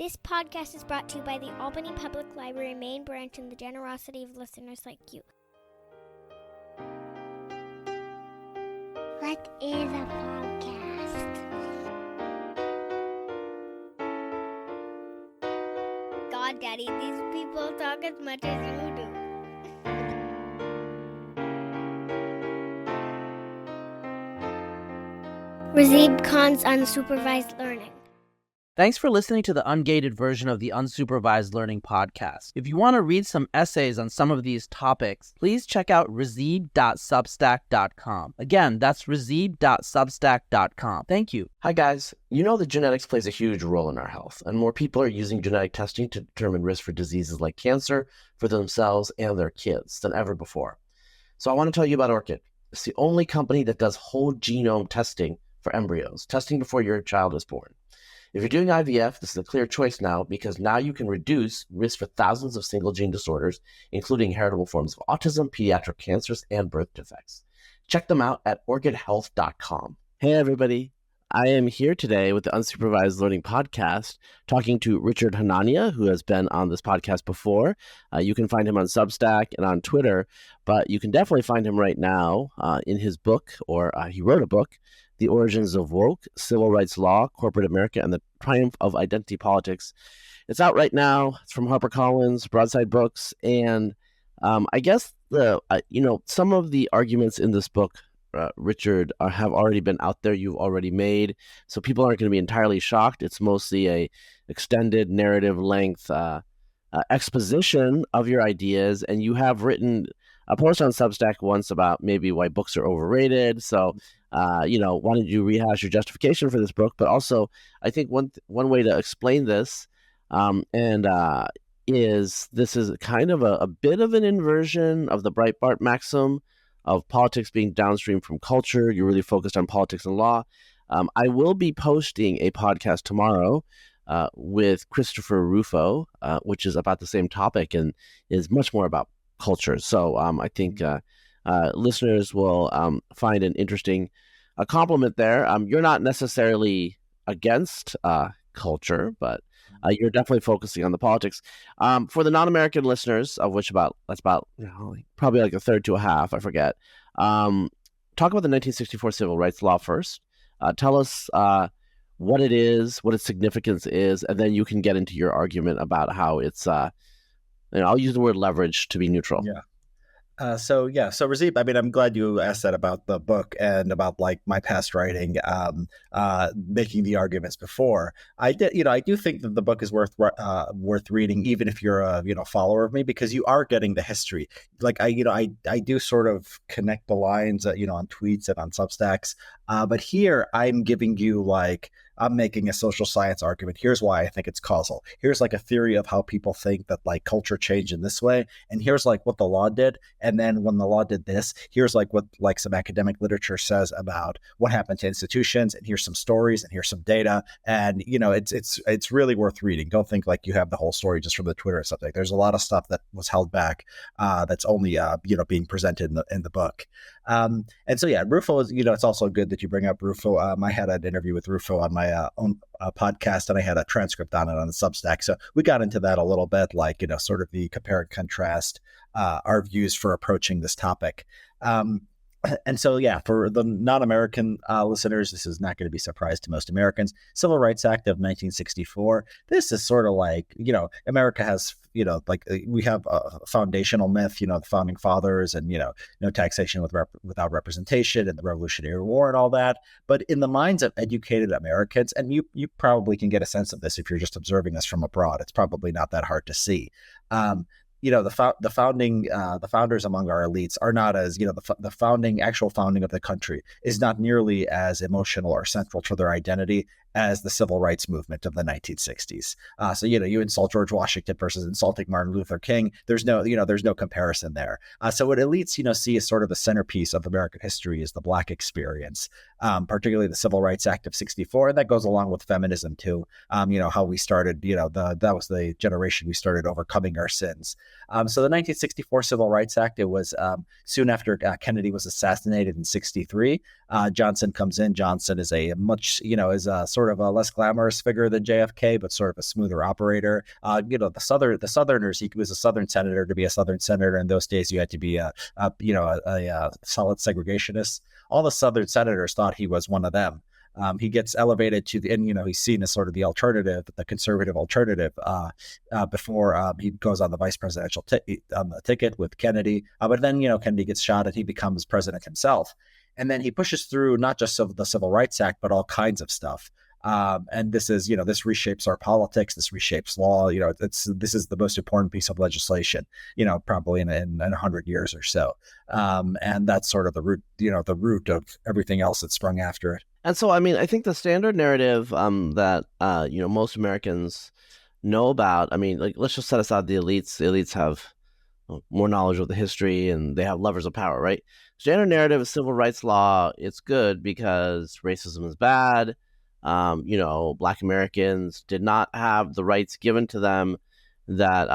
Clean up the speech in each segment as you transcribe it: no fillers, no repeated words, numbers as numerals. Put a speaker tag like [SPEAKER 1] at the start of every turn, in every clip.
[SPEAKER 1] This podcast is brought to you by the Albany Public Library main branch and the generosity of listeners like you. What is a podcast? God, Daddy, these people talk as much as you do. Razib Khan's Unsupervised Learning.
[SPEAKER 2] Thanks for listening to the ungated version of the Unsupervised Learning podcast. If you want to read some essays on some of these topics, please check out razib.substack.com. Again, that's razib.substack.com. Thank you.
[SPEAKER 3] Hi guys. You know that genetics plays a huge role in our health, and more people are using genetic testing to determine risk for diseases like cancer for themselves and their kids than ever before. So I want to tell you about Orchid. It's the only company that does whole genome testing for embryos, testing before your child is born. If you're doing IVF, this is a clear choice now because now you can reduce risk for thousands of single gene disorders, including heritable forms of autism, pediatric cancers, and birth defects. Check them out at orchidhealth.com. Hey, everybody. I am here today with the Unsupervised Learning podcast, talking to Richard Hanania, who has been on this podcast before. You can find him on Substack and on Twitter, but you can definitely find him right now in his book, or he wrote a book, The Origins of Woke, Civil Rights Law, Corporate America, and the Triumph of Identity Politics. It's out right now. It's from Harper Collins, Broadside Books, and I guess some of the arguments in this book, Richard, have already been out there. You've already made, so people aren't going to be entirely shocked. It's mostly a extended narrative length exposition of your ideas, and you have written a post on Substack once about maybe why books are overrated. So, why don't you rehash your justification for this book? But also, I think one way to explain this is this is kind of a bit of an inversion of the Breitbart maxim of politics being downstream from culture. You're really focused on politics and law. I will be posting a podcast tomorrow with Christopher Rufo, which is about the same topic and is much more about culture. So I think listeners will find an interesting compliment there. You're not necessarily against culture, but you're definitely focusing on the politics. For the non-American listeners, of which that's about probably like a third to a half, I forget. Talk about the 1964 Civil Rights Law first. Tell us what it is, what its significance is, and then you can get into your argument about how it's. I'll use the word leverage to be neutral.
[SPEAKER 4] Yeah. So Razib, I mean, I'm glad you asked that about the book and about like my past writing, making the arguments before. I do think that the book is worth reading, even if you're a follower of me, because you are getting the history. Like I do sort of connect the lines, on tweets and on Substacks, but here I'm giving you I'm making a social science argument. Here's why I think it's causal. Here's like a theory of how people think that like culture changed in this way. And here's like what the law did. And then when the law did this, here's like what like some academic literature says about what happened to institutions. And here's some stories and here's some data. And, it's really worth reading. Don't think like you have the whole story just from the Twitter or something. There's a lot of stuff that was held back that's only, being presented in the book. And so, yeah, Rufo is, it's also good that you bring up Rufo. I had an interview with Rufo on my own podcast, and I had a transcript on it on the Substack. So we got into that a little bit, sort of the compare and contrast our views for approaching this topic. And so, yeah, for the non-American listeners, this is not going to be a surprise to most Americans. Civil Rights Act of 1964. This is sort of like, America has, we have a foundational myth, the founding fathers and, no taxation without representation and the Revolutionary War and all that. But in the minds of educated Americans, and you probably can get a sense of this if you're just observing this from abroad, it's probably not that hard to see. The founders among our elites are not as, the actual founding of the country is not nearly as emotional or central to their identity as the civil rights movement of the 1960s. So, you insult George Washington versus insulting Martin Luther King. There's no comparison there. So what elites, see as sort of the centerpiece of American history is the Black experience, particularly the Civil Rights Act of 64. And that goes along with feminism too. How we started, that was the generation we started overcoming our sins. So the 1964 Civil Rights Act, it was soon after Kennedy was assassinated in 63. Johnson comes in. Johnson is a much, is a sort sort of a less glamorous figure than JFK, but sort of a smoother operator. The Southerners, he was a Southern senator. To be a Southern senator in those days, you had to be a solid segregationist. All the Southern senators thought he was one of them. He gets elevated to the, and he's seen as sort of the alternative, the conservative alternative, before he goes on the vice presidential ticket with Kennedy. But then Kennedy gets shot and he becomes president himself, and then he pushes through not just the Civil Rights Act, but all kinds of stuff. And this is, this reshapes our politics. This reshapes law. This is the most important piece of legislation, probably in 100 years or so. And that's sort of the root of everything else that sprung after it.
[SPEAKER 3] And so, I think the standard narrative that most Americans know about. Let's just set aside the elites. The elites have more knowledge of the history, and they have levers of power, right? Standard narrative is civil rights law. It's good because racism is bad. Black Americans did not have the rights given to them that,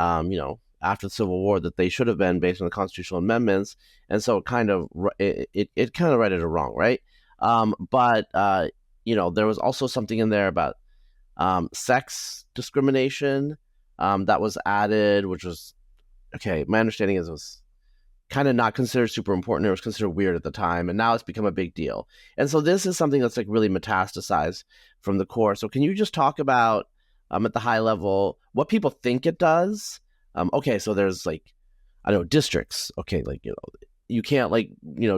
[SPEAKER 3] after the Civil War that they should have been based on the constitutional amendments. And so it kind of righted it wrong, right? But there was also something in there about sex discrimination that was added, which was, okay, my understanding is it was kind of not considered super important. It was considered weird at the time, and now it's become a big deal. And so this is something that's really metastasized from the core. So can you just talk about at the high level what people think it does? Okay, so there's districts. Okay, you can't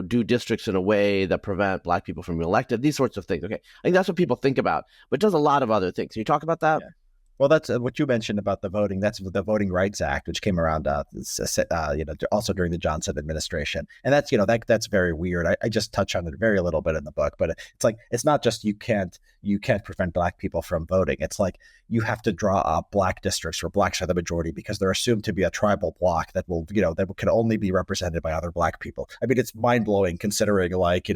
[SPEAKER 3] do districts in a way that prevent Black people from being elected. These sorts of things. Okay, I think that's what people think about, but it does a lot of other things. Can you talk about that?
[SPEAKER 4] Yeah. Well, that's what you mentioned about the voting. That's the Voting Rights Act, which came around, also during the Johnson administration. And that's, that's very weird. I just touch on it very little bit in the book, but it's not just you can't prevent Black people from voting. It's you have to draw up Black districts where Blacks are the majority because they're assumed to be a tribal bloc that will, that can only be represented by other Black people. It's mind blowing considering sort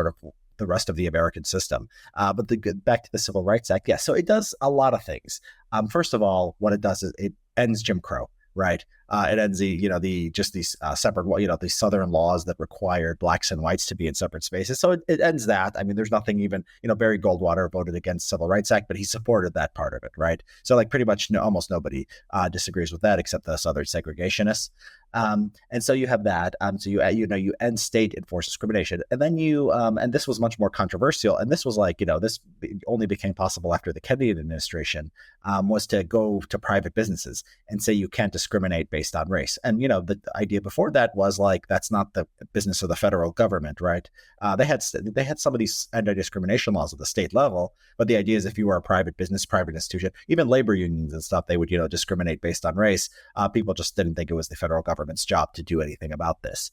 [SPEAKER 4] of the rest of the American system. But back to the Civil Rights Act. Yeah. So it does a lot of things. First of all, what it does is it ends Jim Crow, right? It ends these separate, these Southern laws that required Blacks and whites to be in separate spaces. So it ends that. There's nothing even, Barry Goldwater voted against Civil Rights Act, but he supported that part of it, right? So pretty much almost nobody disagrees with that except the Southern segregationists. And so you have that. So you end state enforced discrimination, and then and this was much more controversial. And this was this only became possible after the Kennedy administration, was to go to private businesses and say you can't discriminate based on race. And the idea before that was that's not the business of the federal government, right? They had some of these anti-discrimination laws at the state level, but the idea is if you were a private business, private institution, even labor unions and stuff, they would discriminate based on race. People just didn't think it was the federal government's job to do anything about this.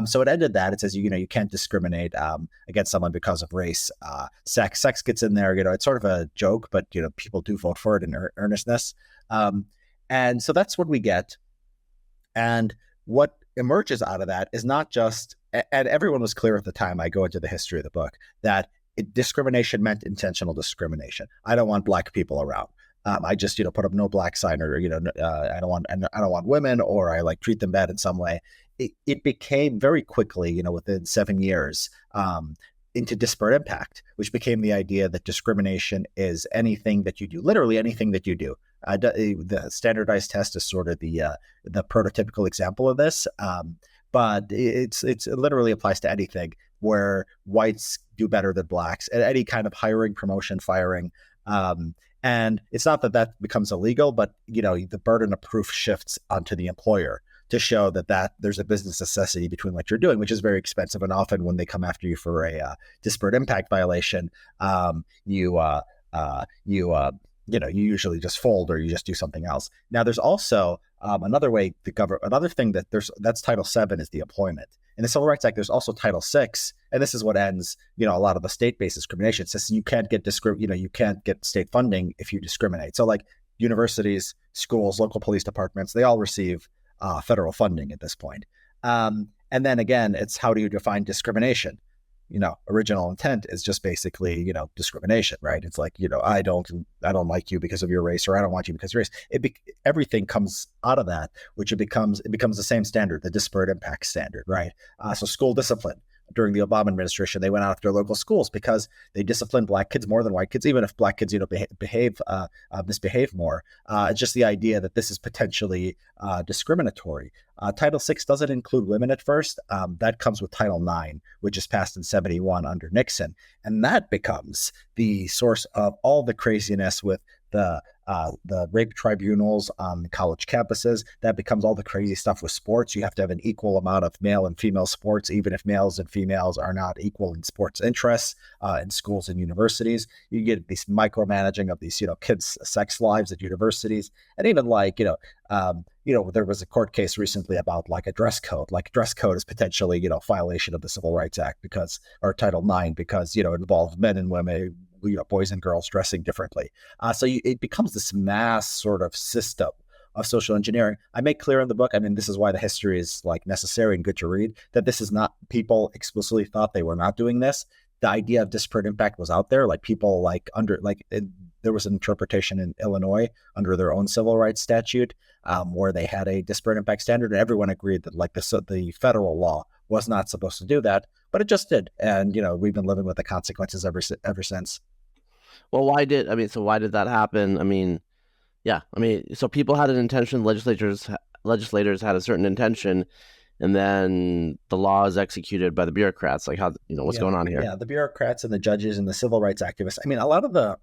[SPEAKER 4] So it ended that. It says you can't discriminate against someone because of race. Sex gets in there. It's sort of a joke, but people do vote for it in earnestness. And so that's what we get. And what emerges out of that is not just, and everyone was clear at the time I go into the history of the book, that discrimination meant intentional discrimination. I don't want Black people around. I just, put up no Black sign, or, I don't want women, or I treat them bad in some way. It became very quickly, within 7 years, into disparate impact, which became the idea that discrimination is anything that you do, literally anything that you do. The standardized test is sort of the prototypical example of this, but it literally applies to anything where whites do better than Blacks at any kind of hiring, promotion, firing. And it's not that becomes illegal, but the burden of proof shifts onto the employer to show that there's a business necessity between what you're doing, which is very expensive. And often when they come after you for a disparate impact violation, you usually just fold or you just do something else. Now, there's also another way another thing that's Title VII is the employment. In the Civil Rights Act, there's also Title VI, and this is what ends, a lot of the state-based discrimination. It says you can't get you can't get state funding if you discriminate. So universities, schools, local police departments, they all receive federal funding at this point. And then again, it's how do you define discrimination? Original intent is just basically, discrimination, right? It's I don't like you because of your race, or I don't want you because of your race. Everything comes out of that, which it becomes the same standard, the disparate impact standard, right? So school discipline, during the Obama administration, they went after local schools because they disciplined black kids more than white kids, even if black kids, misbehave more. It's just the idea that this is potentially discriminatory. Title VI doesn't include women at first. That comes with Title IX, which is passed in 1971 under Nixon. And that becomes the source of all the craziness with the rape tribunals on college campuses. That becomes all the crazy stuff with sports. You have to have an equal amount of male and female sports, even if males and females are not equal in sports interests in schools and universities. You get this micromanaging of these, kids' sex lives at universities. And even there was a court case recently about like a dress code. Like dress code is potentially, violation of the Civil Rights Act or Title IX because, it involves men and women, boys and girls dressing differently. It becomes this mass sort of system of social engineering. I make clear in the book, this is why the history is like necessary and good to read, that this is not, people explicitly thought they were not doing this. The idea of disparate impact was out there. Like people there was an interpretation in Illinois under their own civil rights statute where they had a disparate impact standard, and everyone agreed that the federal law was not supposed to do that, but it just did. And, we've been living with the consequences ever since.
[SPEAKER 2] Well, why did that happen? So people had an intention, legislators had a certain intention, and then the law is executed by the bureaucrats. Like what's going on here?
[SPEAKER 4] Yeah, the bureaucrats and the judges and the civil rights activists. A lot of the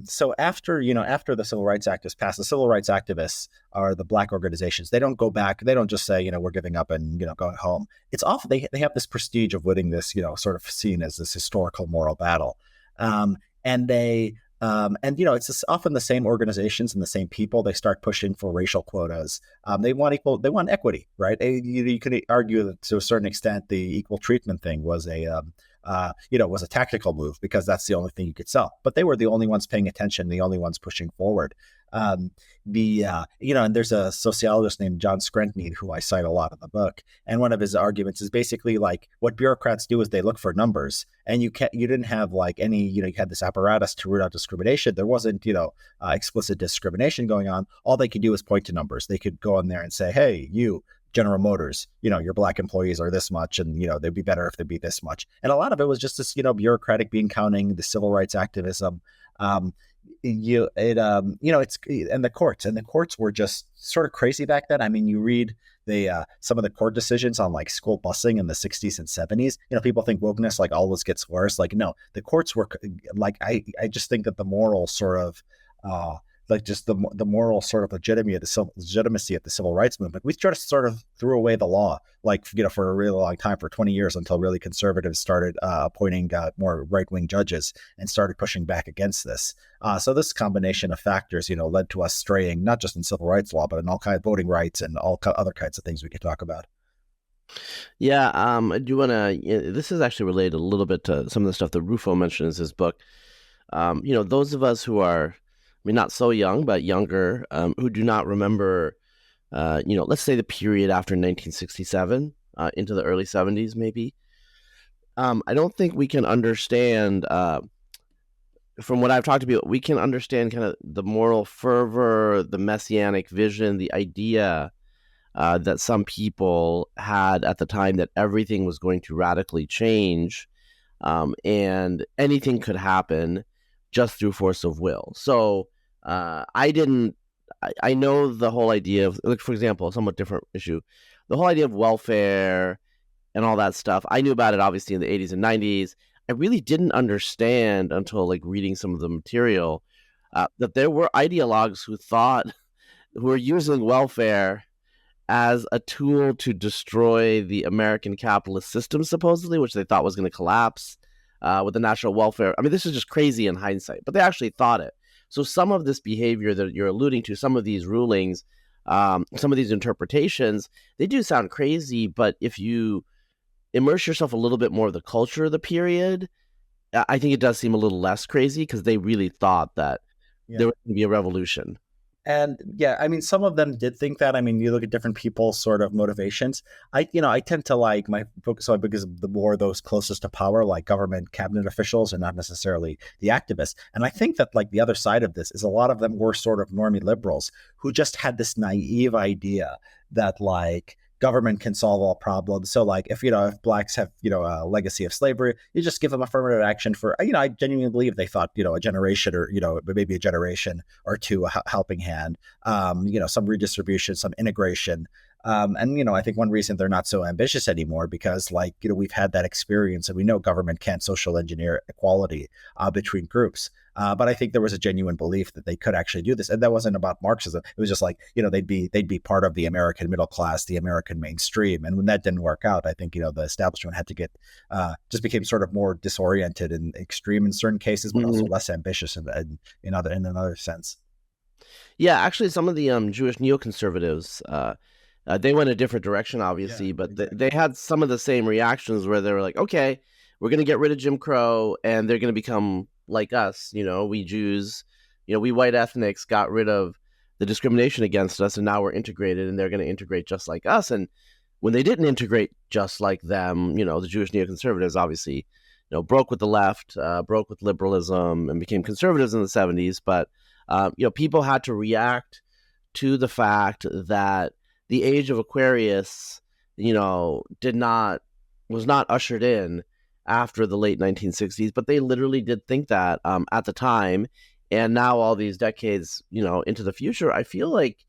[SPEAKER 4] so after the Civil Rights Act is passed, the civil rights activists are the black organizations. They don't go back. They don't just say, we're giving up and, going home. It's often they have this prestige of winning this, sort of seen as this historical moral battle. It's just often the same organizations and the same people. They start pushing for racial quotas. They want equity, right? You can argue that to a certain extent, the equal treatment thing was was a tactical move because that's the only thing you could sell. But they were the only ones paying attention, the only ones pushing forward. And there's a sociologist named John Screntney who I cite a lot in the book. And one of his arguments is basically like what bureaucrats do is they look for numbers, and you didn't have like any, you had this apparatus to root out discrimination. There wasn't, explicit discrimination going on. All they could do is point to numbers. They could go in there and say, hey, you, General Motors, your black employees are this much, and they'd be better if they'd be this much. And a lot of it was just this, bureaucratic bean counting, the civil rights activism. It's and the courts were just sort of crazy back then. You read some of the court decisions on like school busing in the 60s and 70s. People think wokeness like always gets worse. Like, no, the courts were like, I just think that the moral sort of the moral sort of legitimacy of the civil rights movement. We just sort of threw away the law, for a really long time, for 20 years, until really conservatives started appointing more right-wing judges and started pushing back against this. So this combination of factors, led to us straying, not just in civil rights law, but in all kinds of voting rights and all other kinds of things we could talk about.
[SPEAKER 2] Yeah, I do want to. This is actually related a little bit to some of the stuff that Rufo mentions in his book. Those of us who are, not so young, but younger, who do not remember, let's say the period after 1967 into the early 70s, maybe. I don't think we can understand, from what I've talked to people, we can understand kind of the moral fervor, the Messianic vision, the idea that some people had at the time that everything was going to radically change, and anything could happen just through force of will. So I know the whole idea of, like, for example, a somewhat different issue, the whole idea of welfare and all that stuff. I knew about it obviously in the 80s and 90s. I really didn't understand until like reading some of the material that there were ideologues who were using welfare as a tool to destroy the American capitalist system, supposedly, which they thought was going to collapse with the national welfare. This is just crazy in hindsight, but they actually thought it. So some of this behavior that you're alluding to, some of these rulings, some of these interpretations, they do sound crazy, but if you immerse yourself a little bit more of the culture of the period, I think it does seem a little less crazy because they really thought that there was going to be a revolution.
[SPEAKER 4] And some of them did think that. You look at different people's sort of motivations. I tend to like my focus on because the more those closest to power, like government cabinet officials, and not necessarily the activists. And I think that like the other side of this is a lot of them were sort of normie liberals who just had this naive idea that like government can solve all problems. So like if blacks have a legacy of slavery, you just give them affirmative action for I genuinely believe they thought a generation or maybe a generation or two, a helping hand, some redistribution, some integration. And I think one reason they're not so ambitious anymore because we've had that experience and we know government can't social engineer equality between groups. But I think there was a genuine belief that they could actually do this, and that wasn't about Marxism. It was just they'd be part of the American middle class, the American mainstream. And when that didn't work out, I think the establishment had to get just became sort of more disoriented and extreme in certain cases, but also less ambitious in another sense.
[SPEAKER 2] Yeah, actually, some of the Jewish neoconservatives. They went a different direction, obviously, but exactly. They had some of the same reactions where they were like, okay, we're going to get rid of Jim Crow and they're going to become like us. We Jews, we white ethnics got rid of the discrimination against us and now we're integrated and they're going to integrate just like us. And when they didn't integrate just like them, the Jewish neoconservatives obviously, broke with the left, broke with liberalism and became conservatives in the 70s. But, people had to react to the fact that the Age of Aquarius, was not ushered in after the late 1960s, but they literally did think that at the time. And now all these decades, into the future, I feel like,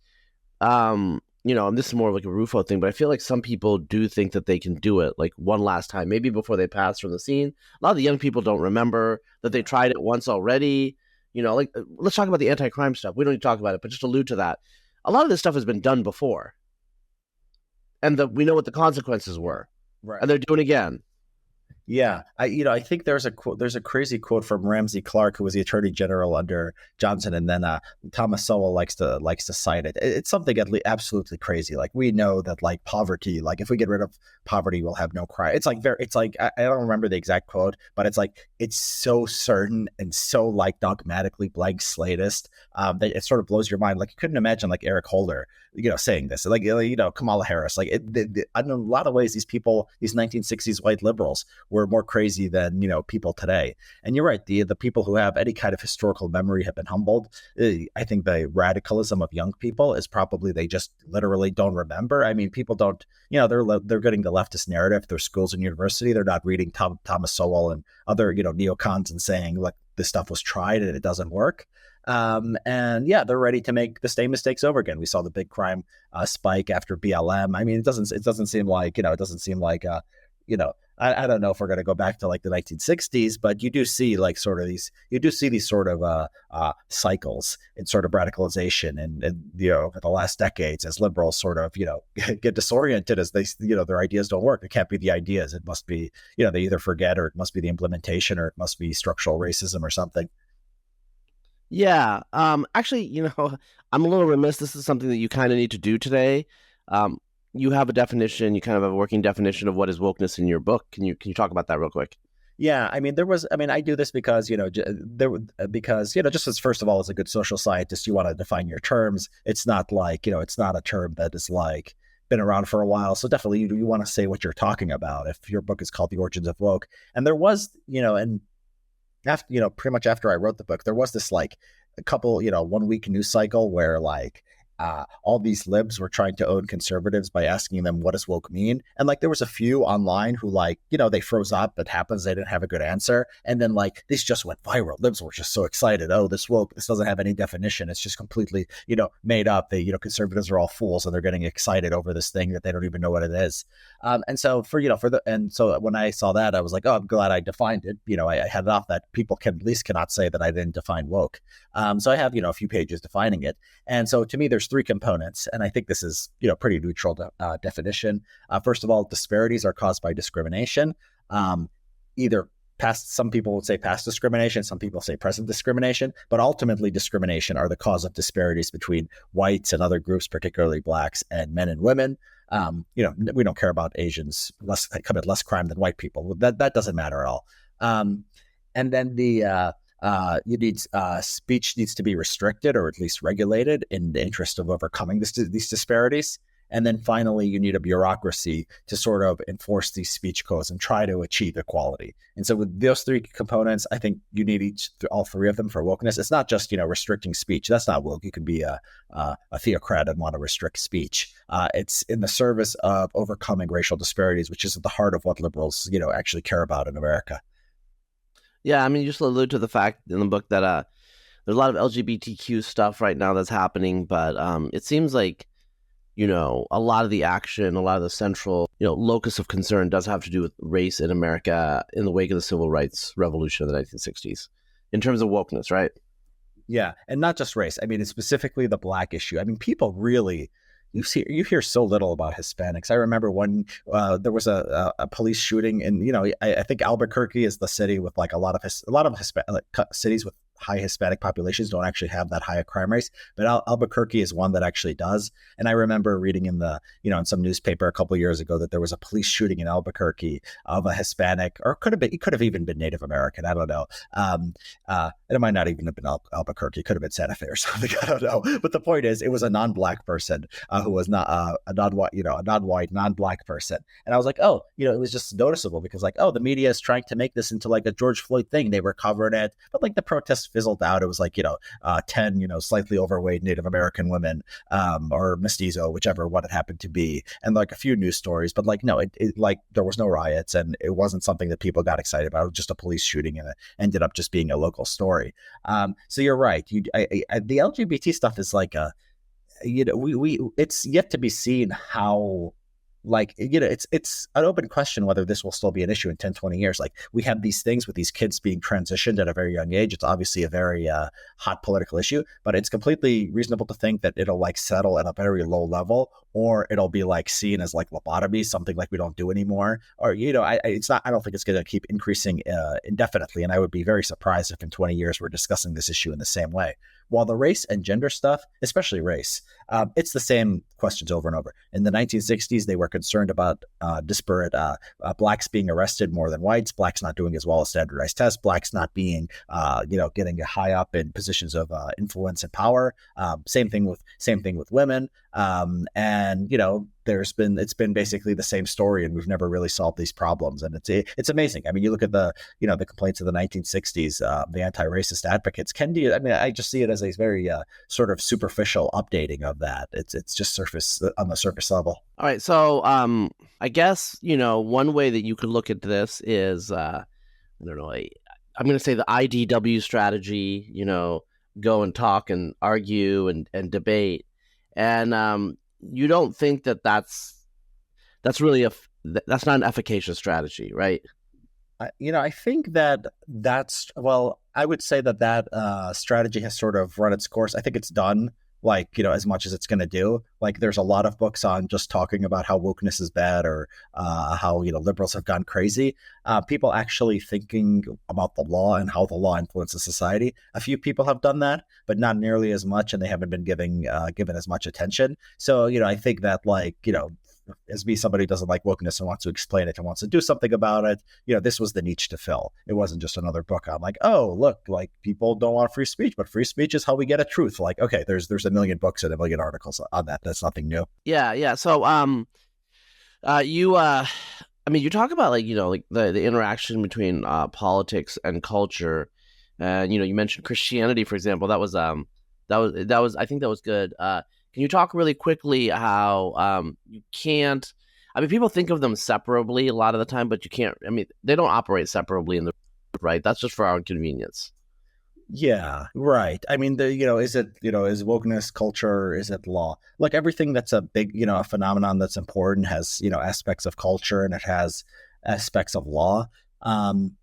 [SPEAKER 2] and this is more like a Rufo thing, but I feel like some people do think that they can do it like one last time, maybe before they pass from the scene. A lot of the young people don't remember that they tried it once already. Let's talk about the anti-crime stuff. We don't need to talk about it, but just allude to that. A lot of this stuff has been done before. And we know what the consequences were, right? And they're doing it again.
[SPEAKER 4] Yeah, I think there's a crazy quote from Ramsey Clark, who was the Attorney General under Johnson, and then Thomas Sowell likes to cite it. It's something absolutely crazy. Like we know that poverty, if we get rid of poverty, we'll have no crime. It's I don't remember the exact quote, but it's so certain and so dogmatically blank slatist that it sort of blows your mind. You couldn't imagine Eric Holder, saying this, Kamala Harris, in a lot of ways, these people, these 1960s white liberals were more crazy than people today. And you're right, the people who have any kind of historical memory have been humbled. I think the radicalism of young people is probably they just literally don't remember. I mean, people don't, they're getting the leftist narrative through schools and university. They're not reading Thomas Sowell and other neocons and saying this stuff was tried and it doesn't work. And yeah, they're ready to make the same mistakes over again. We saw the big crime spike after BLM. I mean, it doesn't seem like, I don't know if we're going to go back to the 1960s, but you do see these sort of cycles in sort of radicalization and over the last decades as liberals sort of, get disoriented as they, their ideas don't work. It can't be the ideas. It must be, they either forget or it must be the implementation or it must be structural racism or something.
[SPEAKER 2] Yeah. Actually, I'm a little remiss. This is something that you kind of need to do today. You have a definition, you kind of have a working definition of what is wokeness in your book. Can you talk about that real quick?
[SPEAKER 4] Yeah, I do this because, just as first of all, as a good social scientist, you want to define your terms. It's not it's not a term that is been around for a while. So definitely you want to say what you're talking about. If your book is called The Origins of Woke, and there was, and after, pretty much after I wrote the book, there was this a couple, 1 week news cycle where all these libs were trying to own conservatives by asking them, what does woke mean? And there was a few online who they froze up. It happens. They didn't have a good answer. And then this just went viral. Libs were just so excited. Oh, this woke, this doesn't have any definition. It's just completely, made up. They, conservatives are all fools and they're getting excited over this thing that they don't even know what it is. And so so when I saw that, I was like, oh, I'm glad I defined it. I had it off that people cannot say that I didn't define woke. So I have, a few pages defining it. And so to me, there's three components. And I think this is, pretty neutral definition. First of all, disparities are caused by discrimination. Either past, some people would say past discrimination, some people say present discrimination, but ultimately discrimination are the cause of disparities between whites and other groups, particularly blacks and men and women. We don't care about Asians commit less crime than white people. That doesn't matter at all. And then speech needs to be restricted or at least regulated in the interest of overcoming these disparities. And then finally, you need a bureaucracy to sort of enforce these speech codes and try to achieve equality. And so with those three components, I think you need all three of them for wokeness. It's not just, restricting speech. That's not woke. You could be a theocrat and want to restrict speech. It's in the service of overcoming racial disparities, which is at the heart of what liberals, actually care about in America.
[SPEAKER 2] Yeah, I mean, you just allude to the fact in the book that there's a lot of LGBTQ stuff right now that's happening, but it seems like, a lot of the action, a lot of the central, locus of concern does have to do with race in America in the wake of the civil rights revolution of the 1960s, in terms of wokeness, right?
[SPEAKER 4] Yeah, and not just race. I mean, it's specifically the Black issue. I mean, people really, you hear so little about Hispanics. I remember when there was a police shooting, and I think Albuquerque is the city with like a lot of Hispanic cities with high Hispanic populations don't actually have that high a crime rates, but Albuquerque is one that actually does. And I remember reading in the, in some newspaper a couple of years ago that there was a police shooting in Albuquerque of a Hispanic, or it could have even been Native American. I don't know. It might not even have been Albuquerque. It could have been Santa Fe or something. I don't know. But the point is, it was a non-Black person who was not a non-white, non-Black person. And I was like, oh, it was just noticeable because like, oh, the media is trying to make this into like a George Floyd thing. They were covering it, but like the protests fizzled out. It was like, 10, slightly overweight Native American women, or mestizo, whichever one it happened to be. And like a few news stories, but like, no, it like there was no riots and it wasn't something that people got excited about. It was just a police shooting and it ended up just being a local story. So you're right. The LGBT stuff is like it's yet to be seen how, like, it's an open question whether this will still be an issue in 10, 20 years. Like, we have these things with these kids being transitioned at a very young age. It's obviously a very hot political issue, but it's completely reasonable to think that it'll like settle at a very low level, or it'll be like seen as like lobotomy, something like we don't do anymore. Or, I don't think it's going to keep increasing indefinitely. And I would be very surprised if in 20 years we're discussing this issue in the same way. While the race and gender stuff, especially race, it's the same questions over and over. In the 1960s, they were concerned about disparate Blacks being arrested more than whites, Blacks not doing as well as standardized tests, Blacks not being, getting high up in positions of influence and power. Same thing with women. And it's been basically the same story, and we've never really solved these problems. And it's amazing. I mean, you look at the complaints of the 1960s, the anti-racist advocates. I just see it as a very sort of superficial updating of that. It's just on the surface level.
[SPEAKER 2] All right. So I guess, one way that you could look at this is, I don't know, I'm going to say the IDW strategy, go and talk and argue and debate. And you don't think that that's really that's not an efficacious strategy, right?
[SPEAKER 4] I think I would say that strategy has sort of run its course. I think it's done, as much as it's going to do. Like, there's a lot of books on just talking about how wokeness is bad, or how, liberals have gone crazy. People actually thinking about the law and how the law influences society. A few people have done that, but not nearly as much, and they haven't been given as much attention. So, I think that, as me, somebody who doesn't like wokeness and wants to explain it and wants to do something about it, this was the niche to fill. It wasn't just another book on like, oh, look, like, people don't want free speech, but free speech is how we get at truth. Like, okay, there's a million books and a million articles on that. That's nothing new.
[SPEAKER 2] Yeah. So, you talk about the interaction between politics and culture, and you mentioned Christianity, for example. That was I think that was good. Can you talk really quickly how you can't? I mean, people think of them separately a lot of the time, but you can't. I mean, they don't operate separately in the right. That's just for our convenience.
[SPEAKER 4] Yeah, right. I mean, is wokeness culture? Is it law? Like, everything that's a big, a phenomenon that's important has, aspects of culture, and it has aspects of law. And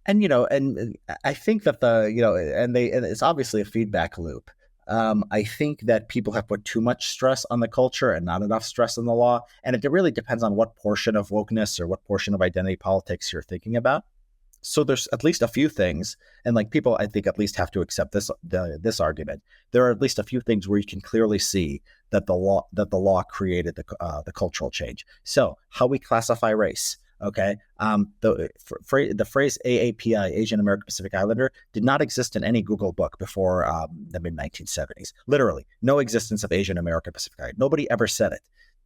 [SPEAKER 4] I think that and it's obviously a feedback loop. I think that people have put too much stress on the culture and not enough stress on the law. And it really depends on what portion of wokeness or what portion of identity politics you're thinking about. So there's at least a few things, and people, I think, at least have to accept this argument. There are at least a few things where you can clearly see that the law created the cultural change. So how we classify race. Okay. The phrase AAPI, Asian American Pacific Islander, did not exist in any Google book before the mid 1970s. Literally, no existence of Asian American Pacific Islander. Nobody ever said it.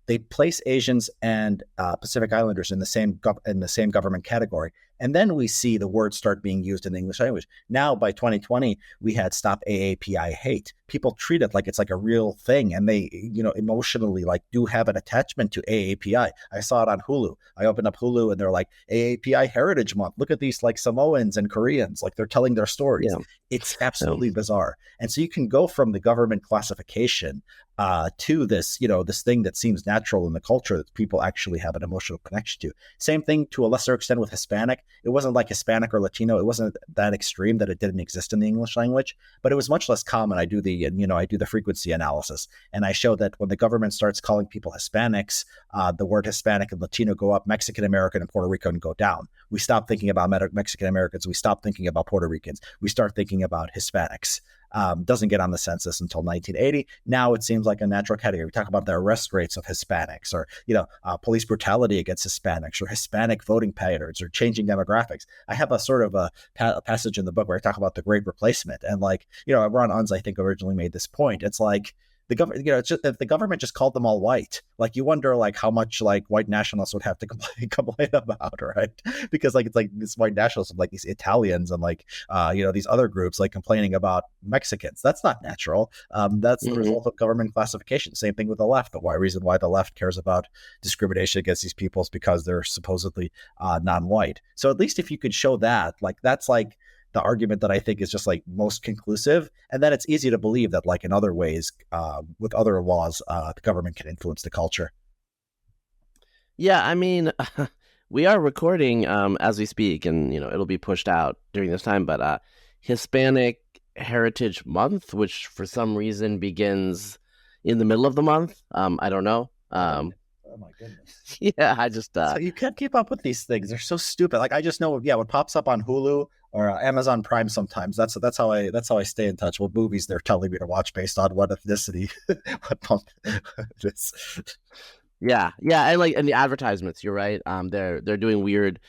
[SPEAKER 4] they place Asians and Pacific Islanders in the same government category. And then we see the words start being used in the English language. Now, by 2020, we had Stop AAPI Hate. People treat it like it's like a real thing, and they, emotionally like do have an attachment to AAPI. I saw it on Hulu. I opened up Hulu, and they're like, AAPI Heritage Month. Look at these like Samoans and Koreans, like they're telling their stories. Yeah. It's absolutely bizarre. And so you can go from the government classification to this, this thing that seems natural in the culture that people actually have an emotional connection to. Same thing to a lesser extent with Hispanic. It wasn't like Hispanic or Latino. It wasn't that extreme that it didn't exist in the English language, but it was much less common. I do the frequency analysis, and I show that when the government starts calling people Hispanics, the word Hispanic and Latino go up, Mexican American and Puerto Rican go down. We stop thinking about Mexican Americans. We stop thinking about Puerto Ricans. We start thinking about Hispanics. Doesn't get on the census until 1980. Now it seems like a natural category. We talk about the arrest rates of Hispanics, or police brutality against Hispanics, or Hispanic voting patterns, or changing demographics. I have a sort of a passage in the book where I talk about the Great Replacement, and Ron Unz, I think, originally made this point. It's like the government, it's just, if the government just called them all white, like you wonder like how much like white nationalists would have to complain about, right? Because like it's like this white nationalism, like these Italians and like these other groups like complaining about Mexicans. That's not natural. That's the result of government classification. Same thing with the left. The reason why the left cares about discrimination against these people is because they're supposedly non-white. So at least if you could show that, like that's like the argument that I think is just like most conclusive. And then it's easy to believe that like in other ways, with other laws, the government can influence the culture.
[SPEAKER 2] Yeah, I mean, we are recording as we speak, and it'll be pushed out during this time, but Hispanic Heritage Month, which for some reason begins in the middle of the month. I don't know.
[SPEAKER 4] Oh my goodness.
[SPEAKER 2] Yeah, I just
[SPEAKER 4] so you can't keep up with these things. They're so stupid. Like I just know, what pops up on Hulu or Amazon Prime sometimes. That's how I stay in touch with movies they're telling me to watch based on what ethnicity, what month it is.
[SPEAKER 2] Yeah, and the advertisements. You're right. They're doing weird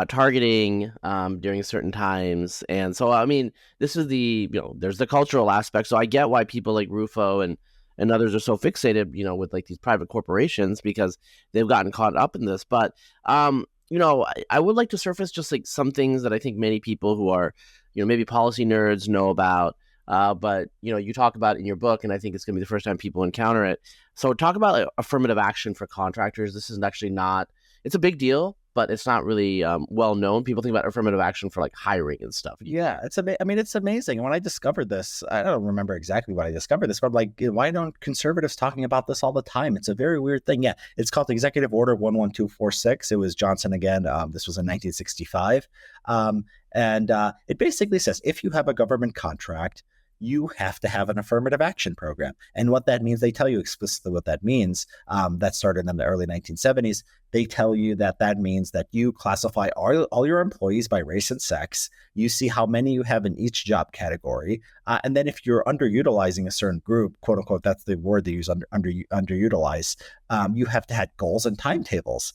[SPEAKER 2] targeting during certain times, and so I mean, this is there's the cultural aspect. So I get why people like Rufo and others are so fixated, with like these private corporations because they've gotten caught up in this. But, I would like to surface just like some things that I think many people who are, maybe policy nerds know about. But, you talk about it in your book, and I think it's going to be the first time people encounter it. So talk about like, affirmative action for contractors. This is actually not, it's a big deal, but it's not really well known. People think about affirmative action for like hiring and stuff.
[SPEAKER 4] Yeah, it's amazing. When I discovered this, I don't remember exactly when I discovered this, but I'm like, why don't conservatives talking about this all the time? It's a very weird thing. Yeah, it's called Executive Order 11246. It was Johnson again. This was in 1965. And it basically says if you have a government contract, you have to have an affirmative action program. And what that means, they tell you explicitly what that means. That started in the early 1970s. They tell you that means that you classify all your employees by race and sex. You see how many you have in each job category. And then if you're underutilizing a certain group, quote unquote, that's the word they use, underutilize, you have to have goals and timetables.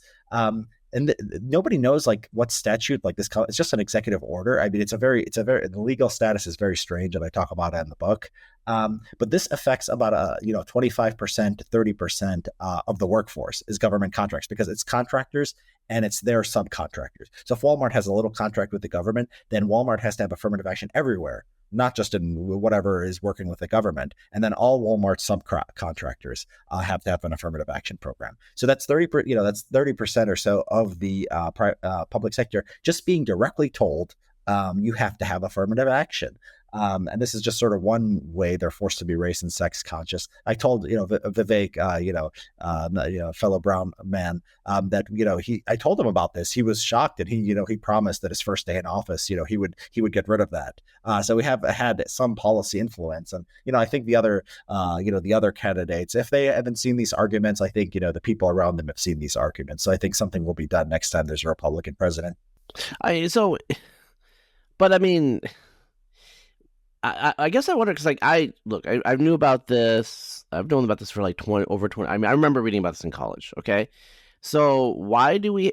[SPEAKER 4] And nobody knows like what statute like this. It's just an executive order. I mean, the legal status is very strange, and I talk about it in the book. But this affects about 25% to 30% of the workforce is government contracts because it's contractors and it's their subcontractors. So if Walmart has a little contract with the government, then Walmart has to have affirmative action everywhere, not just in whatever is working with the government. And then all Walmart subcontractors have to have an affirmative action program. So that's 30% or so of the public sector just being directly told you have to have affirmative action. And this is just sort of one way they're forced to be race and sex conscious. I told Vivek, fellow brown man, that I told him about this. He was shocked, and he promised that his first day in office, he would get rid of that. So we have had some policy influence, and I think the other candidates, if they haven't seen these arguments, I think the people around them have seen these arguments. So I think something will be done next time there's a Republican president.
[SPEAKER 2] But I mean, I guess I wonder because like I knew about this. I've known about this for like over 20. I mean, I remember reading about this in college. Okay, so why do we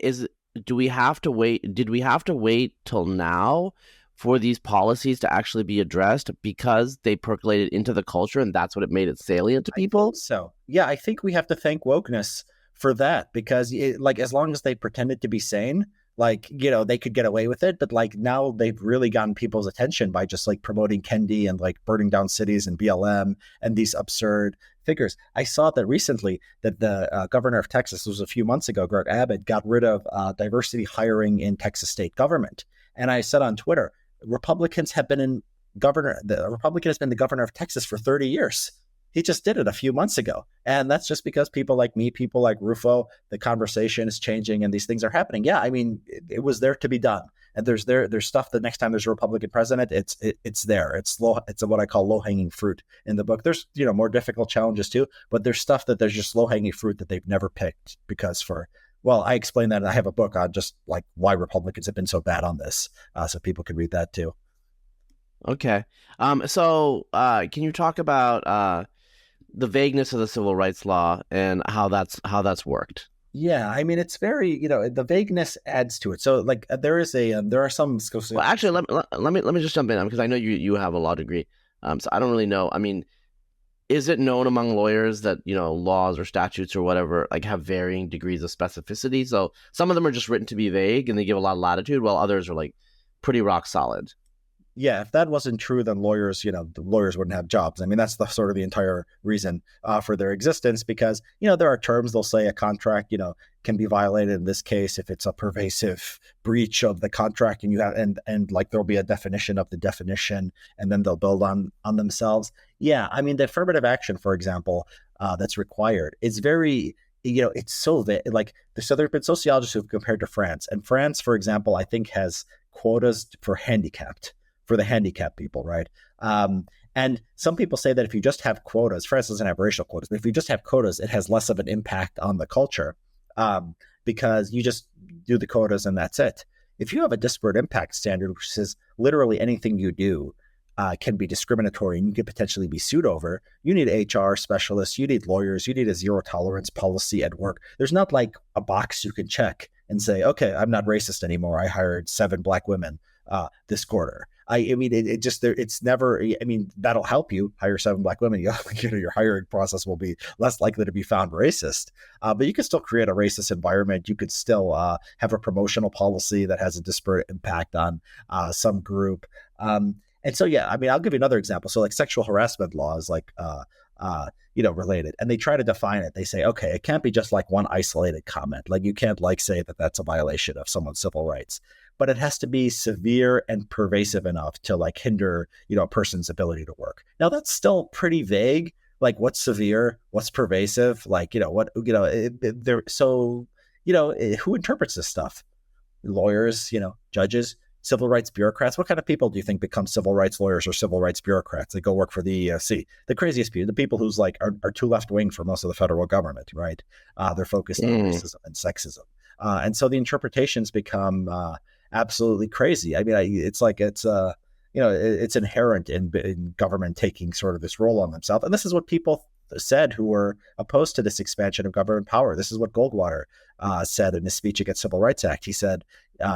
[SPEAKER 2] have to wait? Did we have to wait till now for these policies to actually be addressed because they percolated into the culture and that's what it made it salient to people?
[SPEAKER 4] So, yeah, I think we have to thank wokeness for that, because as long as they pretended to be sane, they could get away with it. But now they've really gotten people's attention by just promoting Kendi and burning down cities and BLM and these absurd figures. I saw that recently that the governor of Texas, this was a few months ago, Greg Abbott, got rid of diversity hiring in Texas state government. And I said on Twitter, the Republican has been the governor of Texas for 30 years. He just did it a few months ago. And that's just because people like me, people like Rufo, the conversation is changing and these things are happening. Yeah, I mean, it was there to be done. And there's stuff that next time there's a Republican president, it's there. It's what I call low-hanging fruit in the book. There's, more difficult challenges too, but there's stuff that there's just low-hanging fruit that they've never picked because I explain that, and I have a book on just why Republicans have been so bad on this. So people can read that too.
[SPEAKER 2] Okay. So can you talk about the vagueness of the civil rights law and how that's worked?
[SPEAKER 4] Yeah, I mean, it's very, the vagueness adds to it. So there are some.
[SPEAKER 2] Well, actually, let me just jump in because I know you have a law degree. So I don't really know. I mean, is it known among lawyers that, laws or statutes or whatever, have varying degrees of specificity? So some of them are just written to be vague and they give a lot of latitude, while others are pretty rock solid.
[SPEAKER 4] Yeah, if that wasn't true, then lawyers, the lawyers wouldn't have jobs. I mean, that's the sort of the entire reason for their existence, because, there are terms they'll say a contract, can be violated in this case if it's a pervasive breach of the contract, and you have and there'll be a definition of the definition, and then they'll build on themselves. Yeah, I mean, the affirmative action, for example, that's required, it's very, it's so that so there have been sociologists who've compared to France, and France, for example, I think has quotas for the handicapped people, right? And some people say that if you just have quotas, France doesn't have racial quotas, but if you just have quotas, it has less of an impact on the culture because you just do the quotas and that's it. If you have a disparate impact standard, which says literally anything you do can be discriminatory and you could potentially be sued over, you need HR specialists, you need lawyers, you need a zero tolerance policy at work. There's not a box you can check and say, okay, I'm not racist anymore. I hired 7 Black women this quarter. I mean, it's never, I mean, that'll help you hire 7 Black women. Your hiring process will be less likely to be found racist, but you can still create a racist environment. You could still have a promotional policy that has a disparate impact on some group. And so, yeah, I mean, I'll give you another example. So sexual harassment law is related, and they try to define it. They say, okay, it can't be just one isolated comment. You can't say that that's a violation of someone's civil rights, but it has to be severe and pervasive enough to hinder, a person's ability to work. Now that's still pretty vague. What's severe, what's pervasive, who interprets this stuff? Lawyers, judges, civil rights bureaucrats. What kind of people do you think become civil rights lawyers or civil rights bureaucrats? They go work for the EEOC. The craziest people, the people who's are too left wing for most of the federal government, right? They're focused on racism and sexism, and so the interpretations become absolutely crazy. I mean, it's inherent in government taking sort of this role on themselves, and this is what people said who were opposed to this expansion of government power. This is what Goldwater said in his speech against Civil Rights Act. He said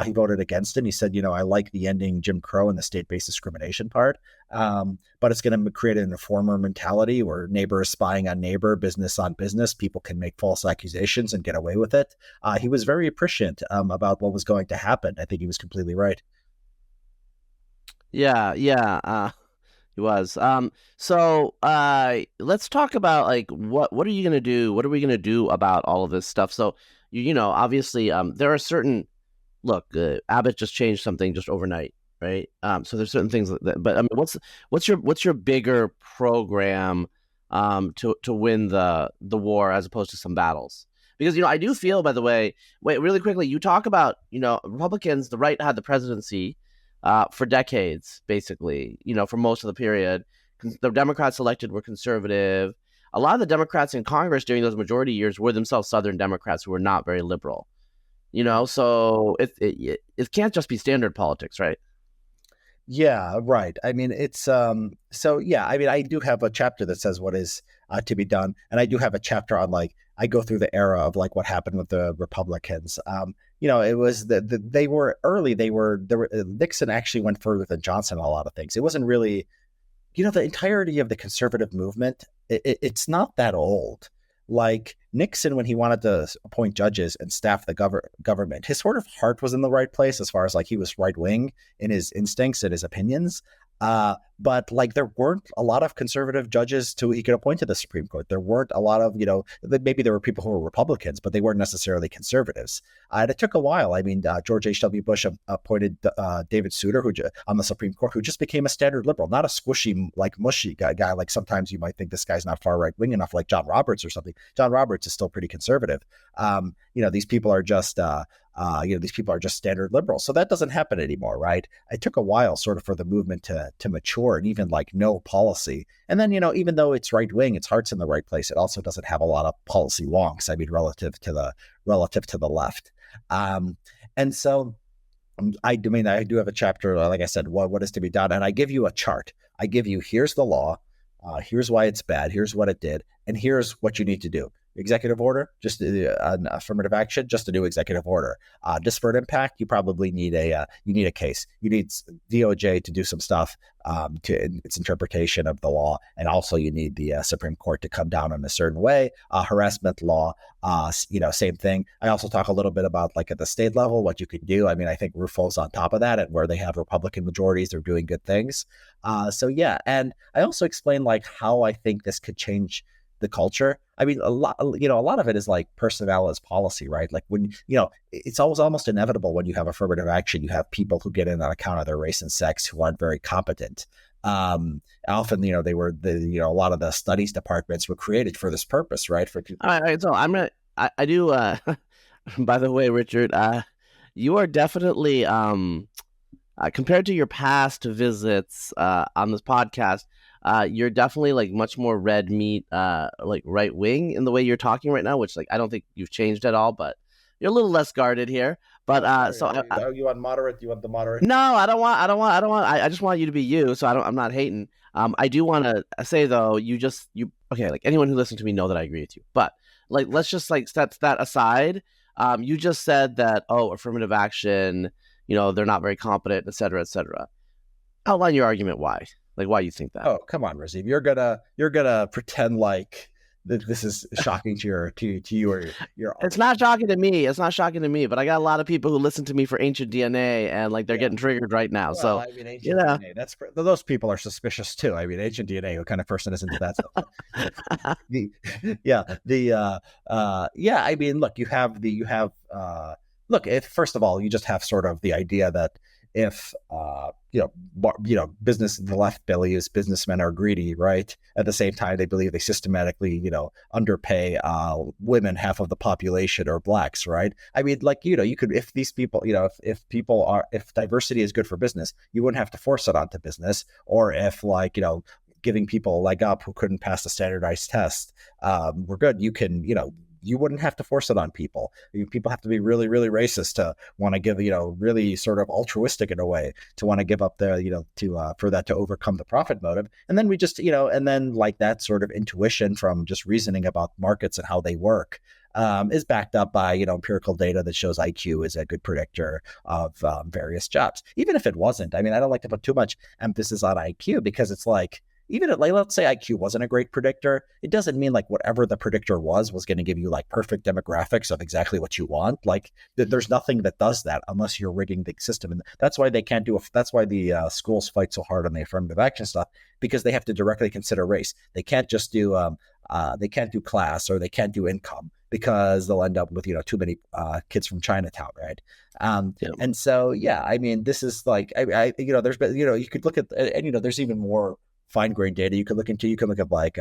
[SPEAKER 4] he voted against it. And he said, I like the ending Jim Crow and the state-based discrimination part, but it's going to create an informer mentality where neighbor is spying on neighbor, business on business. People can make false accusations and get away with it. He was very prescient about what was going to happen. I think he was completely right.
[SPEAKER 2] Yeah. He was. So let's talk about what are you going to do? What are we going to do about all of this stuff? So, obviously there are certain, Abbott just changed something just overnight, right? So there's certain things but I mean, what's your bigger program to win the war as opposed to some battles? Because, I do feel, by the way, wait, really quickly, you talk about, Republicans, the right had the presidency for decades, basically, for most of the period. The Democrats elected were conservative. A lot of the Democrats in Congress during those majority years were themselves Southern Democrats who were not very liberal. So it can't just be standard politics, right?
[SPEAKER 4] Yeah, right. I mean, it's so yeah, I mean, I do have a chapter that says what is to be done. And I do have a chapter on I go through the era of what happened with the Republicans. it was they were early. Nixon actually went further than Johnson on a lot of things. It wasn't really, the entirety of the conservative movement. It's not that old. Like Nixon, when he wanted to appoint judges and staff the government, his sort of heart was in the right place as far as like he was right wing in his instincts and his opinions. But like there weren't a lot of conservative judges he could appoint to the Supreme Court. There weren't a lot of, maybe there were people who were Republicans, but they weren't necessarily conservatives. And it took a while. I mean, George H.W. Bush appointed David Souter on the Supreme Court, who just became a standard liberal, not a squishy, like mushy guy. Like sometimes you might think this guy's not far right wing enough, like John Roberts or something. John Roberts is still pretty conservative. These people are just standard liberals. So that doesn't happen anymore, right? It took a while sort of for the movement to mature and even like know policy. And then, even though it's right wing, its heart's in the right place, it also doesn't have a lot of policy wonks. I mean, relative to the left. And so I do have a chapter, like I said, what is to be done. And I give you a chart. I give you, here's the law. Here's why it's bad. Here's what it did. And here's what you need to do. Executive order, just an affirmative action, just a new executive order. Disparate impact, you probably need a case. You need DOJ to do some stuff to its interpretation of the law, and also you need the Supreme Court to come down in a certain way. Harassment law, same thing. I also talk a little bit about like at the state level what you could do. I mean, I think Rufo's on top of that, and where they have Republican majorities, they're doing good things. And I also explain like how I think this could change the culture. I mean, a lot of it is like personnel as policy, right? Like when, it's almost inevitable when you have affirmative action, you have people who get in on account of their race and sex who aren't very competent. Often, they were a lot of the studies departments were created for this purpose, right? For people.
[SPEAKER 2] All right. So I do, by the way, Richard, you are definitely, compared to your past visits on this podcast, you're definitely like much more red meat, like right wing in the way you're talking right now, which like I don't think you've changed at all, but you're a little less guarded here. But
[SPEAKER 4] you want moderate? You want the moderate?
[SPEAKER 2] No, I don't want. I just want you to be you. So I'm not hating. I do want to say though, okay. Like anyone who listens to me know that I agree with you. But like, let's just like set that aside. You just said that affirmative action, they're not very competent, et cetera, et cetera. Outline your argument why. Like why you think that?
[SPEAKER 4] Oh, come on, Razib. You're gonna pretend like this is shocking to you or your.
[SPEAKER 2] It's not shocking to me. It's not shocking to me. But I got a lot of people who listen to me for ancient DNA, and like they're getting triggered right now.
[SPEAKER 4] Well, I mean, ancient DNA. Those people are suspicious too. I mean, ancient DNA. What kind of person is into that stuff? I mean, look. If first of all, you just have sort of the idea that if business, the left believes businessmen are greedy, right? At the same time, they believe they systematically, underpay women, half of the population, or blacks, right? I mean, like, you could, if these people, if diversity is good for business, you wouldn't have to force it onto business. Or if giving people a leg up who couldn't pass the standardized test, we're good. You wouldn't have to force it on people. People have to be really, really racist to want to give, really sort of altruistic in a way to want to give up their, for that to overcome the profit motive. And then we just, and then like that sort of intuition from just reasoning about markets and how they work is backed up by, empirical data that shows IQ is a good predictor of various jobs. Even if it wasn't, I mean, I don't like to put too much emphasis on IQ because it's like, even if, like, let's say IQ wasn't a great predictor, it doesn't mean like whatever the predictor was going to give you like perfect demographics of exactly what you want. Like there's nothing that does that unless you're rigging the system. And that's why they can't that's why the schools fight so hard on the affirmative action stuff, because they have to directly consider race. They can't just do, they can't do class, or they can't do income, because they'll end up with, too many kids from Chinatown, right? And so, I mean, this is like, there's been, you could look at, and, there's even more fine-grained data you could look into. You can look at like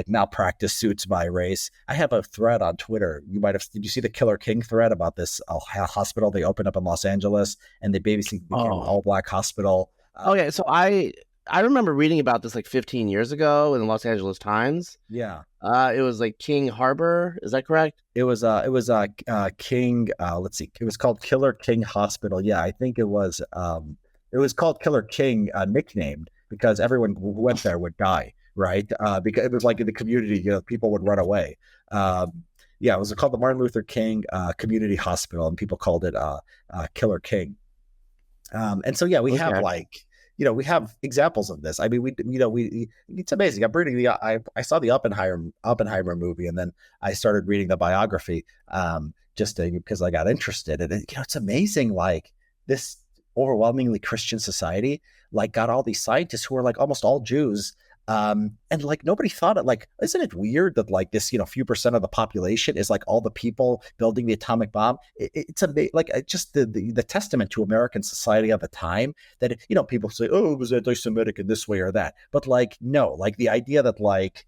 [SPEAKER 4] malpractice suits by race. I have a thread on Twitter. Did you see the Killer King thread about this hospital they opened up in Los Angeles, and they basically became an all-black hospital?
[SPEAKER 2] Okay, so I remember reading about this like 15 years ago in the Los Angeles Times.
[SPEAKER 4] Yeah.
[SPEAKER 2] It was like King Harbor. Is that correct?
[SPEAKER 4] It was King. Let's see. It was called Killer King Hospital. Yeah, I think it was called Killer King, nicknamed because everyone who went there would die, right? Because it was like in the community, people would run away. it was called the Martin Luther King Community Hospital, and people called it Killer King. And so, we have we have examples of this. I mean, it's amazing. I'm reading I saw the Oppenheimer movie, and then I started reading the biography just because I got interested. And it's amazing, like this overwhelmingly Christian society, like got all these scientists who are like almost all Jews. And like nobody thought it, like, isn't it weird that like this, few percent of the population is like all the people building the atomic bomb? It's just the testament to American society at the time that, people say, oh, it was anti-Semitic in this way or that. But like, no, like the idea that like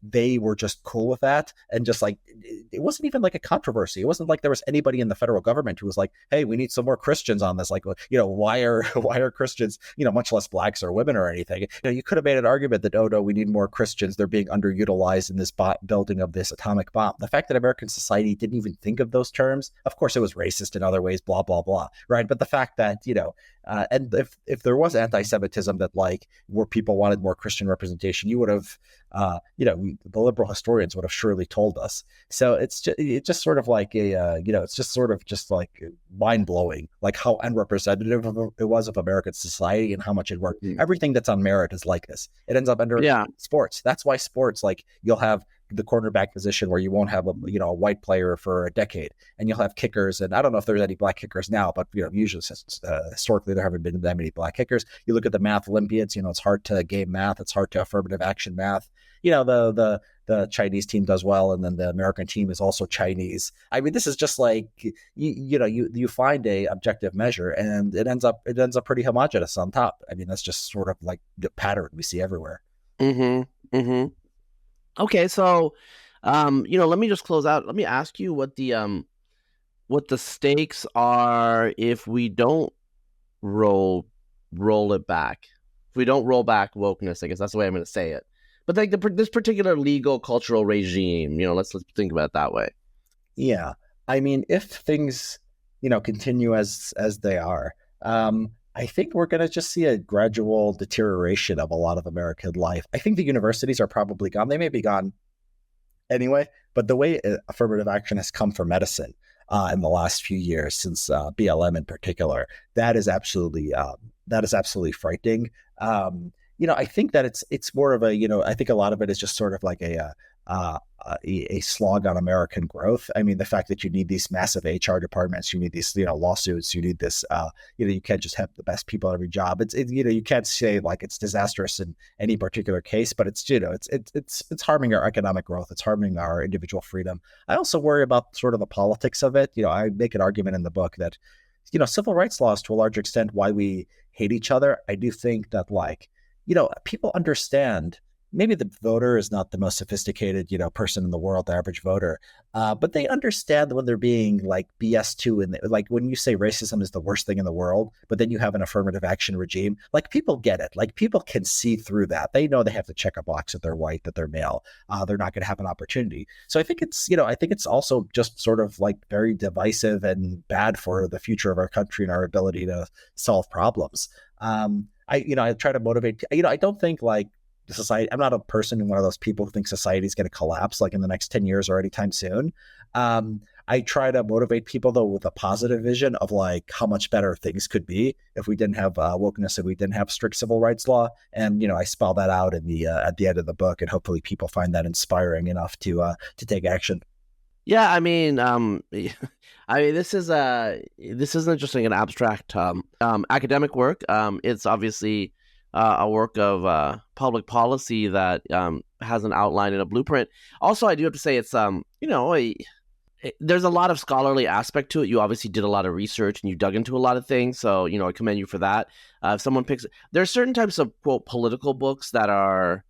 [SPEAKER 4] they were just cool with that, and just like it wasn't even like a controversy. It wasn't like there was anybody in the federal government who was like, hey, we need some more Christians on this. Like, why are Christians, much less blacks or women or anything? You could have made an argument that, oh no, we need more Christians. They're being underutilized in this building of this atomic bomb. The fact that American society didn't even think of those terms, of course it was racist in other ways, blah, blah, blah. Right. But the fact that, and if there was anti-Semitism that like where people wanted more Christian representation, you would have, the liberal historians would have surely told us. So it's just sort of like it's just sort of just like mind blowing, like how unrepresentative it was of American society and how much it worked. Everything that's on merit is like this. It ends up under sports. That's why sports, like you'll have the cornerback position where you won't have a white player for a decade, and you'll have kickers. And I don't know if there's any black kickers now, but usually historically there haven't been that many black kickers. You look at the math Olympiads, it's hard to game math, it's hard to affirmative action math. The Chinese team does well, and then the American team is also Chinese. I mean, this is just like you find a objective measure, and it ends up pretty homogenous on top. I mean, that's just sort of like the pattern we see everywhere.
[SPEAKER 2] Okay, so let me just close out. Let me ask you what the stakes are if we don't roll it back. If we don't roll back wokeness, I guess that's the way I'm going to say it. But like this particular legal cultural regime, let's think about it that way.
[SPEAKER 4] Yeah, I mean, if things continue as they are, I think we're going to just see a gradual deterioration of a lot of American life. I think the universities are probably gone. They may be gone anyway, but the way affirmative action has come for medicine in the last few years, since BLM in particular, that is absolutely frightening. I think that it's more of a, I think a lot of it is just sort of like a slog on American growth. I mean, the fact that you need these massive HR departments, you need these, lawsuits, you need this, you can't just have the best people at every job. You can't say like it's disastrous in any particular case, but it's harming our economic growth. It's harming our individual freedom. I also worry about sort of the politics of it. I make an argument in the book that, civil rights laws to a large extent why we hate each other. I do think that people understand. Maybe the voter is not the most sophisticated, person in the world, the average voter, but they understand when they're being like BS to, and like when you say racism is the worst thing in the world, but then you have an affirmative action regime, like people get it, like people can see through that. They know they have to check a box that they're white, that they're male, they're not going to have an opportunity. So I think it's also just sort of like very divisive and bad for the future of our country and our ability to solve problems. I try to motivate. I don't think like the society. I'm not a person, one of those people who think society is going to collapse like in the next 10 years or anytime soon. I try to motivate people though with a positive vision of like how much better things could be if we didn't have wokeness, if we didn't have strict civil rights law. And I spell that out in the at the end of the book, and hopefully people find that inspiring enough to take action.
[SPEAKER 2] Yeah, I mean, this is isn't just like an abstract academic work. It's obviously a work of public policy that has an outline and a blueprint. Also, I do have to say it's there's a lot of scholarly aspect to it. You obviously did a lot of research and you dug into a lot of things. So I commend you for that. If someone picks, there are certain types of quote political books that are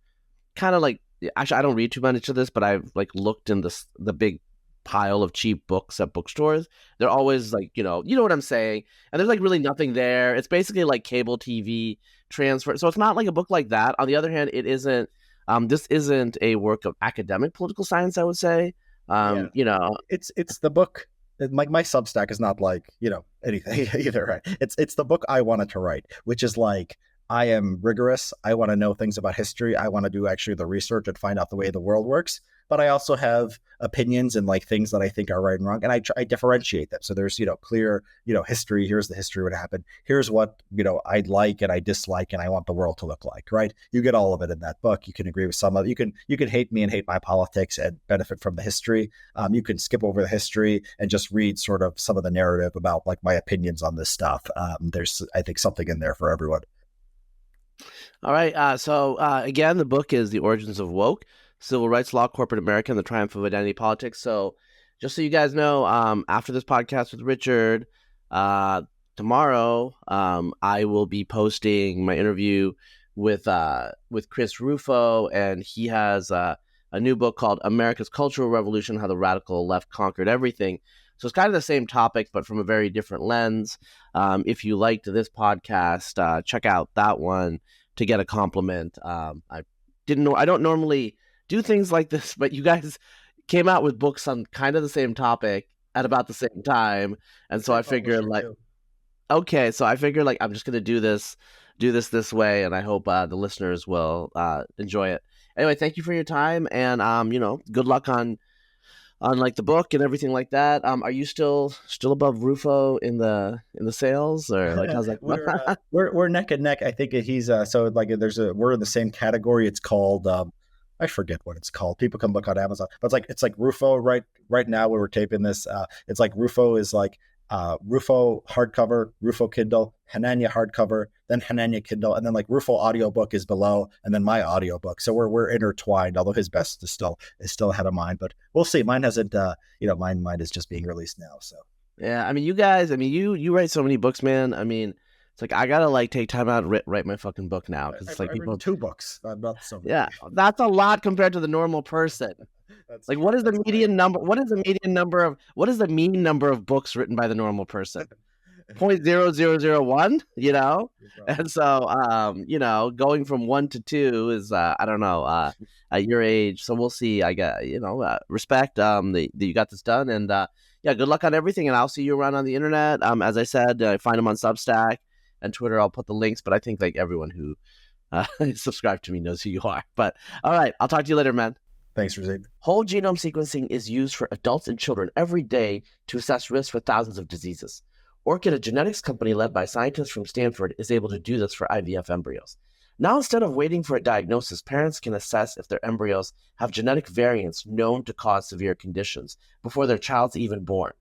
[SPEAKER 2] kind of like, actually I don't read too much of this, but I've like looked in the big pile of cheap books at bookstores. They're always like, you know what I'm saying? And there's like really nothing there. It's basically like cable TV transfer. So it's not like a book like that. On the other hand, it isn't, this isn't a work of academic political science, I would say.
[SPEAKER 4] It's the book. My Substack is not like, anything either, right? It's the book I wanted to write, which is like, I am rigorous. I want to know things about history. I want to do actually the research and find out the way the world works. but I also have opinions and like things that I think are right and wrong, and I differentiate them. So there's clear history. Here's the history of what happened. Here's what I like and I dislike and I want the world to look like. Right? You get all of it in that book. You can agree with some of it. You can hate me and hate my politics and benefit from the history. You can skip over the history and just read sort of some of the narrative about like my opinions on this stuff. There's, I think, something in there for everyone.
[SPEAKER 2] All right. So again, the book is The Origins of Woke: Civil Rights Law, Corporate America, and the Triumph of Identity Politics. So just so you guys know, after this podcast with Richard, tomorrow, I will be posting my interview with Chris Rufo, and he has a new book called America's Cultural Revolution: How the Radical Left Conquered Everything. So it's kind of the same topic, but from a very different lens. If you liked this podcast, check out that one to get a compliment. I don't normally do things like this, but you guys came out with books on kind of the same topic at about the same time, and so I figured okay, so I figured like I'm just gonna do this way, and I hope the listeners will enjoy it. Anyway, thank you for your time, and good luck on like the book and everything like that. Are you still above Rufo in the sales, or like how's that?
[SPEAKER 4] we're neck and neck. I think he's so like we're in the same category. It's called I forget what it's called. People can look on Amazon, but it's like Rufo right now when we're taping this. It's like Rufo is like Rufo hardcover, Rufo Kindle, Hanania hardcover, then Hanania Kindle, and then like Rufo audiobook is below, and then my audiobook. So we're intertwined, although his best is still ahead of mine, but we'll see. Mine hasn't mine is just being released now. So
[SPEAKER 2] yeah, I mean, you guys, I mean, you write so many books, man. I mean, it's like I gotta like take time out and write my fucking book now, because it's like
[SPEAKER 4] I've written 2 books, not so many.
[SPEAKER 2] Yeah, that's a lot compared to the normal person.
[SPEAKER 4] That's
[SPEAKER 2] like, what is the median number? What is the median number of? What is the mean number of books written by the normal person? 0.0001, and so going from 1 to 2 is I don't know at your age, so we'll see. I got respect that you got this done, and yeah, good luck on everything, and I'll see you around on the internet. As I said, find them on Substack and Twitter. I'll put the links, but I think like everyone who subscribed to me knows who you are. But all right, I'll talk to you later, man.
[SPEAKER 4] Thanks, Razib.
[SPEAKER 3] Whole genome sequencing is used for adults and children every day to assess risk for thousands of diseases. Orchid, a genetics company led by scientists from Stanford, is able to do this for IVF embryos. Now, instead of waiting for a diagnosis, parents can assess if their embryos have genetic variants known to cause severe conditions before their child's even born.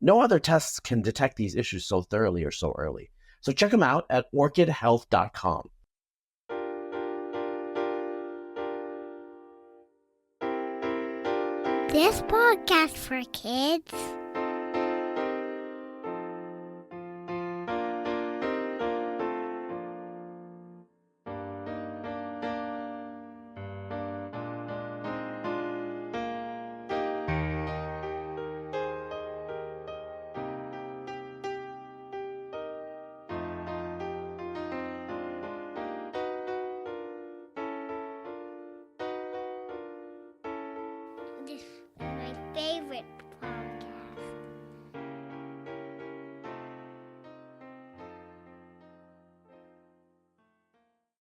[SPEAKER 3] No other tests can detect these issues so thoroughly or so early. So check them out at orchidhealth.com.
[SPEAKER 1] This podcast for kids. This